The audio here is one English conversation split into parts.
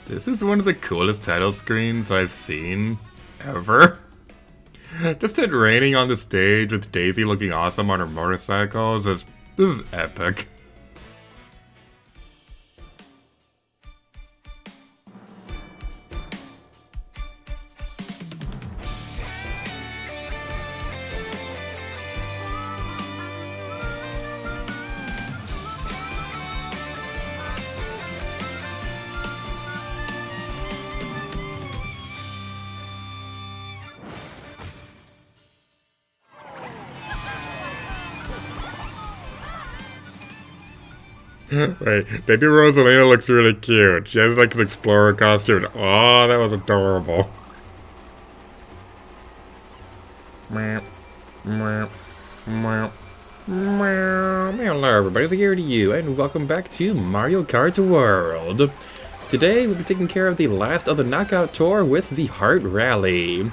This is one of the coolest title screens I've seen ever. Just it raining on the stage with Daisy looking awesome on her motorcycle. This is epic. Wait, Baby Rosalina looks really cute. She has like an explorer costume. Oh, that was adorable. Hello everybody, it's here to you, and welcome back to Mario Kart World. Today we'll be taking care of the last of the Knockout Tour with the Heart Rally.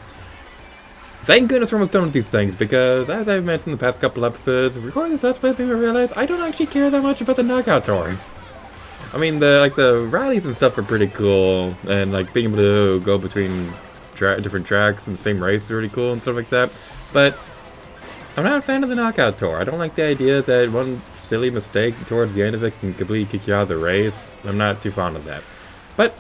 Thank goodness we're almost done with these things, because as I've mentioned in the past couple episodes, recording this Let's Play made me realize I don't actually care that much about the Knockout Tours. I mean, the rallies and stuff are pretty cool, and like being able to go between different tracks in the same race is really cool and stuff like that, but I'm not a fan of the Knockout Tour. I don't like the idea that one silly mistake towards the end of it can completely kick you out of the race. I'm not too fond of that. But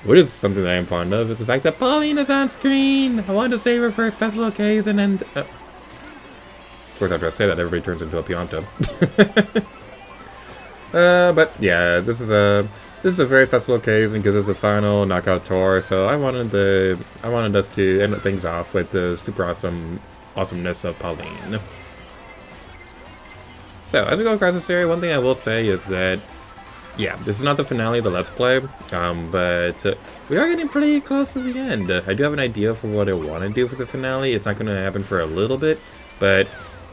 what is something that I am fond of is the fact that Pauline is on screen. I wanted to save her for a special occasion, and of course after I say that, everybody turns into a Pianto. But yeah, this is a very special occasion because it's the final Knockout Tour. So I wanted us to end things off with the super awesomeness of Pauline. So as we go across this area, one thing I will say is that, yeah, this is not the finale of the Let's Play, but we are getting pretty close to the end. I do have an idea for what I want to do for the finale. It's not going to happen for a little bit, but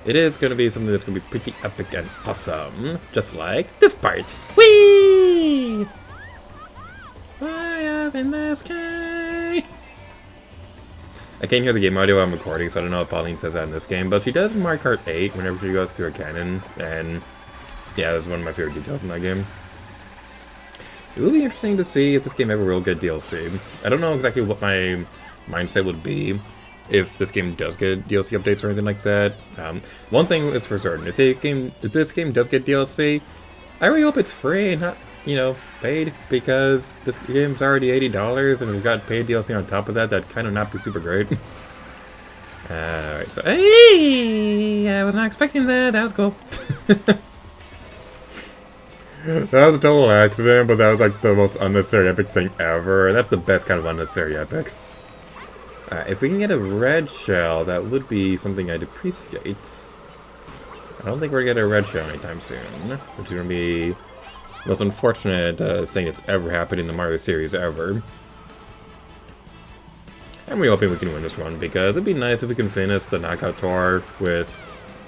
it is going to be something that's going to be pretty epic and awesome, just like this part. Whee! I have in the sky. I can't hear the game audio I'm recording, so I don't know if Pauline says that in this game, but she does in Mario Kart 8 whenever she goes through a cannon, and yeah, that's one of my favorite details in that game. It will be interesting to see if this game ever will get DLC. I don't know exactly what my mindset would be if this game does get DLC updates or anything like that. One thing is for certain, if this game does get DLC, I really hope it's free and not, paid, because this game's already $80 and we've got paid DLC on top of that. That'd kind of not be super great. Alright, so hey, I was not expecting that. That was cool. That was a total accident, but that was like the most unnecessary epic thing ever. That's the best kind of unnecessary epic. If we can get a red shell, that would be something I'd appreciate. I don't think we're gonna get a red shell anytime soon, which is gonna be the most unfortunate thing that's ever happened in the Mario series ever. I'm really hoping we can win this one, because it'd be nice if we can finish the Knockout Tour with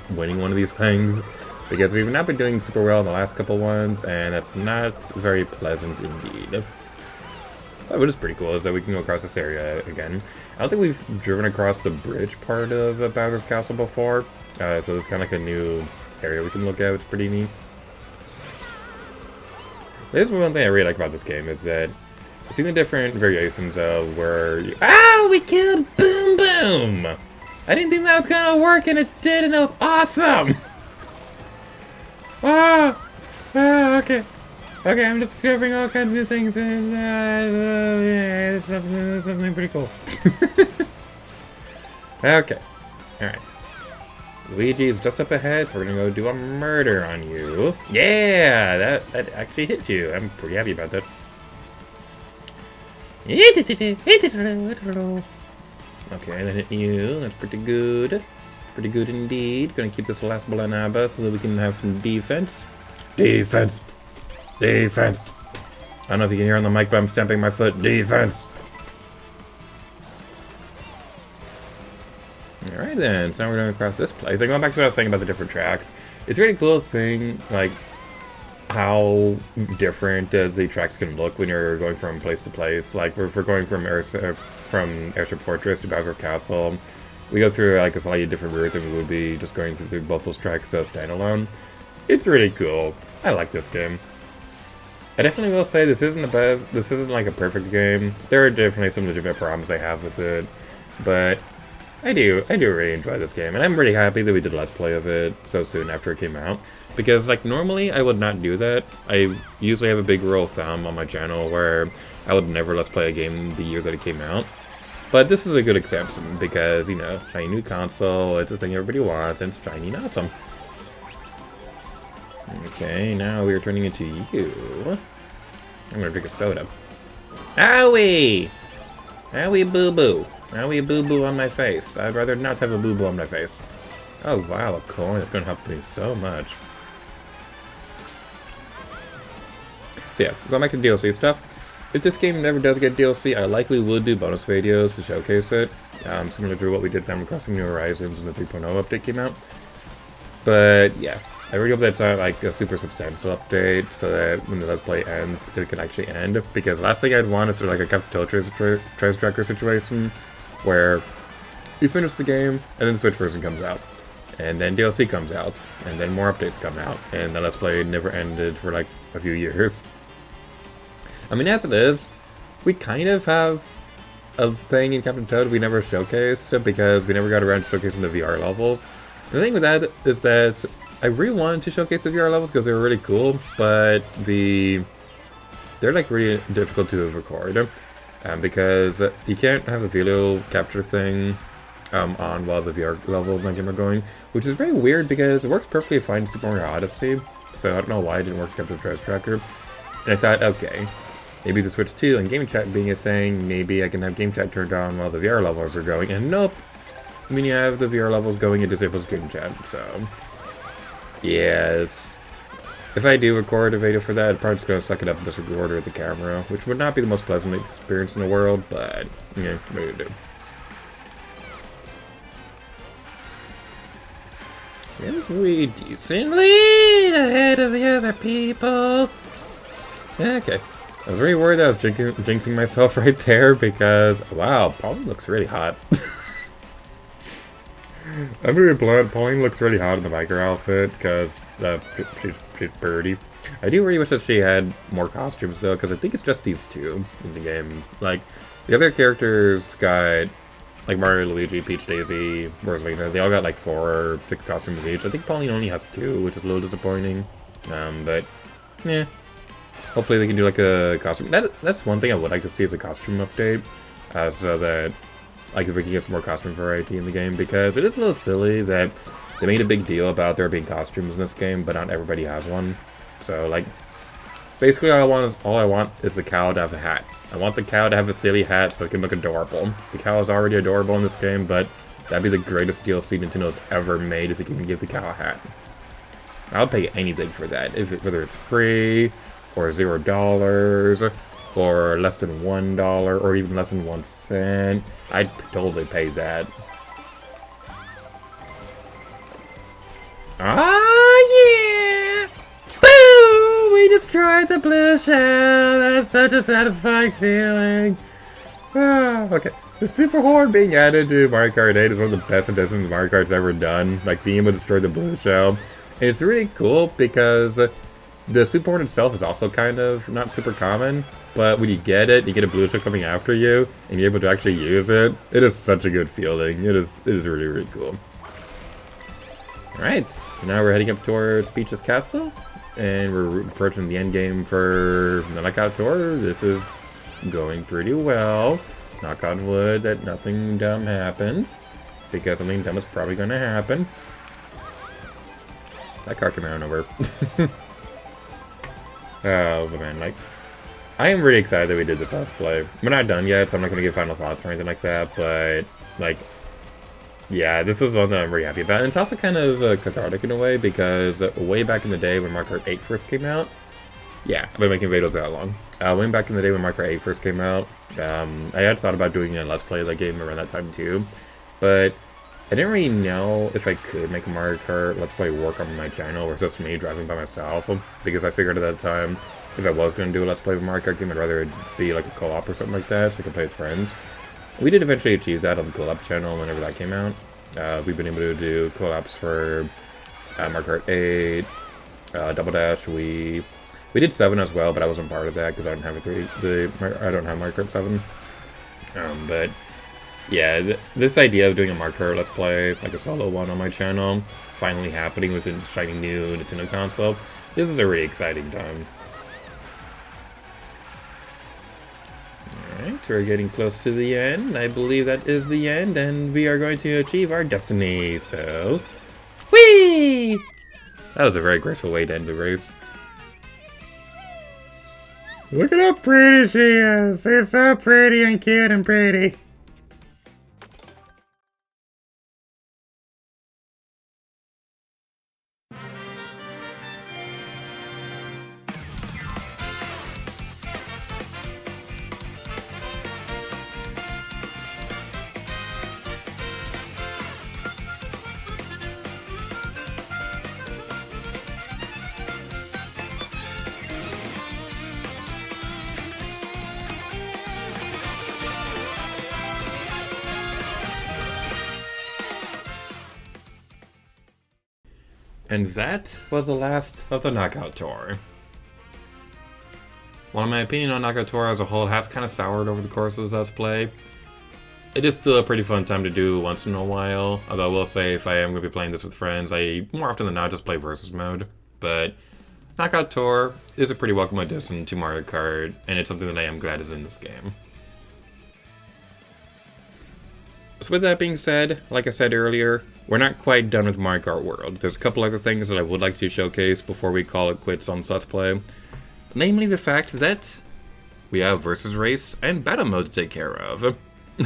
winning one of these things. Because we've not been doing super well in the last couple ones, and that's not very pleasant indeed. But what is pretty cool is that we can go across this area again. I don't think we've driven across the bridge part of Bowser's Castle before, so there's kind of like a new area we can look at, which is pretty neat. There's one thing I really like about this game is that I've seen the different variations of where you... Oh, we killed Boom Boom! I didn't think that was gonna work, and it did, and that was awesome! Okay. Okay, I'm discovering all kinds of new things, and yeah, this is something pretty cool. Okay. Alright. Luigi's just up ahead, so we're gonna go do a murder on you. Yeah! That actually hit you. I'm pretty happy about that. Okay, that hit you. That's pretty good. Pretty good indeed. Gonna keep this last Blanaba so that we can have some defense. Defense! Defense! I don't know if you can hear on the mic, but I'm stamping my foot. Defense! Alright then, so now we're going across this place. Like, going back to what I was saying about the different tracks, it's really cool seeing, like, how different the tracks can look when you're going from place to place. Like, if we're going from Airship Fortress to Bowser's Castle, we go through, like, a slightly different route than we would be just going through both those tracks standalone. It's really cool. I like this game. I definitely will say this isn't the best. This isn't like a perfect game. There are definitely some legitimate problems I have with it, but I do really enjoy this game, and I'm really happy that we did a Let's Play of it so soon after it came out. Because like normally I would not do that. I usually have a big rule of thumb on my channel where I would never Let's Play a game the year that it came out. But this is a good exception because, you know, shiny new console, it's a thing everybody wants, and it's shiny and awesome. Okay, now we are turning into you. I'm gonna drink a soda. Owie! Owie boo-boo. Owie boo-boo on my face. I'd rather not have a boo-boo on my face. Oh wow, a coin is gonna help me so much. So yeah, going back to DLC stuff. If this game never does get DLC, I likely will do bonus videos to showcase it. Similar to what we did with Animal Crossing New Horizons when the 3.0 update came out. But yeah. I really hope that's not like a super substantial update, so that when the Let's Play ends, it can actually end. Because the last thing I'd want is sort of like a Captain Toad Treasure Tracker situation, where you finish the game, and then the Switch version comes out, and then DLC comes out, and then more updates come out, and the Let's Play never ended for like a few years. I mean, as it is, we kind of have a thing in Captain Toad we never showcased, because we never got around to showcasing the VR levels. The thing with that is that I really wanted to showcase the VR levels because they were really cool, but they're like really difficult to record because you can't have the video capture thing on while the VR levels on game are going, which is very weird because it works perfectly fine in Super Mario Odyssey, so I don't know why it didn't work with Captain Treasure Tracker. And I thought, okay, maybe the Switch 2 and game chat being a thing, maybe I can have game chat turned on while the VR levels are going, and nope. I mean, you have the VR levels going, it disables game chat, so yes. If I do record a video for that, I'm probably just going to suck it up and just record it with the camera, which would not be the most pleasant experience in the world, but, yeah, what do you do? We decently ahead of the other people. Okay. I was really worried that I was jinxing myself right there because, wow, Pauline looks really hot. I'm really blunt. Pauline looks really hot in the biker outfit because she's birdie. I do really wish that she had more costumes though, because I think it's just these two in the game. Like the other characters got like Mario, Luigi, Peach, Daisy, Rosalina. They all got like 4 or 6 costumes each. I think Pauline only has 2, which is a little disappointing. But yeah, hopefully they can do like a costume. That's one thing I would like to see is a costume update, so that like if we can get some more costume variety in the game, because it is a little silly that they made a big deal about there being costumes in this game, but not everybody has one. So like, basically all I want is the cow to have a hat. I want the cow to have a silly hat so it can look adorable. The cow is already adorable in this game, but that'd be the greatest DLC Nintendo's ever made if they can give the cow a hat. I'll pay anything for that, whether it's free or $0. Or less than $1, or even less than 1 cent. I'd totally pay that. Ah, yeah! Boo! We destroyed the blue shell! That is such a satisfying feeling. Ah, okay. The Super Horn being added to Mario Kart 8 is one of the best additions Mario Kart's ever done. Like, being able to destroy the blue shell. And it's really cool because the Super Horn itself is also kind of not super common. But when you get a blue shell coming after you, and you're able to actually use it, it is such a good feeling. It is really, really cool. Alright, now we're heading up towards Peach's Castle, and we're approaching the end game for the Knockout Tour. This is going pretty well. Knock on wood that nothing dumb happens, because something dumb is probably going to happen. That car came around over. Oh, man, like, I am really excited that we did this Let's Play. We're not done yet, so I'm not going to give final thoughts or anything like that, but, like, yeah, this is one that I'm really happy about. And it's also kind of cathartic in a way, because way back in the day when Mario Kart 8 first came out, yeah, I've been making videos that long. Way back in the day when Mario Kart 8 first came out, I had thought about doing a Let's Play of that game around that time too, but I didn't really know if I could make a Mario Kart Let's Play work on my channel, or just me driving by myself, because I figured at that time, if I was going to do a Let's Play of a Mario Kart game, I'd rather it be like a co-op or something like that, so I could play with friends. We did eventually achieve that on the co-op channel whenever that came out. We've been able to do co-ops for Mario Kart 8, Double Dash, Wii, We did 7 as well, but I wasn't part of that because I don't have I don't have Mario Kart 7. But yeah, this idea of doing a Mario Kart Let's Play, like a solo one on my channel, finally happening with a shiny new Nintendo console, this is a really exciting time. Alright, we're getting close to the end. I believe that is the end, and we are going to achieve our destiny, so... Whee! That was a very graceful way to end the race. Look at how pretty she is! She's so pretty and cute and pretty. And that was the last of the Knockout Tour. While my opinion on Knockout Tour as a whole has kind of soured over the course of this Let's Play, it is still a pretty fun time to do once in a while. Although I will say, if I am going to be playing this with friends, I more often than not just play versus mode. But Knockout Tour is a pretty welcome addition to Mario Kart, and it's something that I am glad is in this game. So with that being said, like I said earlier, we're not quite done with Mario Kart World. There's a couple other things that I would like to showcase before we call it quits on this Let's Play. Namely the fact that we have Versus Race and Battle Mode to take care of.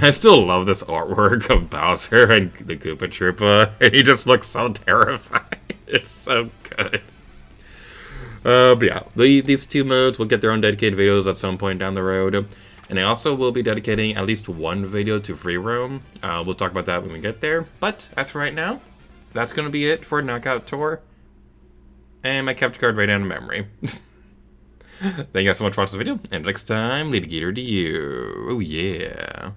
I still love this artwork of Bowser and the Koopa Troopa, and he just looks so terrified. It's so good. But yeah, these two modes will get their own dedicated videos at some point down the road. And I also will be dedicating at least one video to free roam. We'll talk about that when we get there. But as for right now, that's going to be it for Knockout Tour. And my capture card right down to memory. Thank you guys so much for watching this video. And next time, lead a geeter to you. Oh yeah.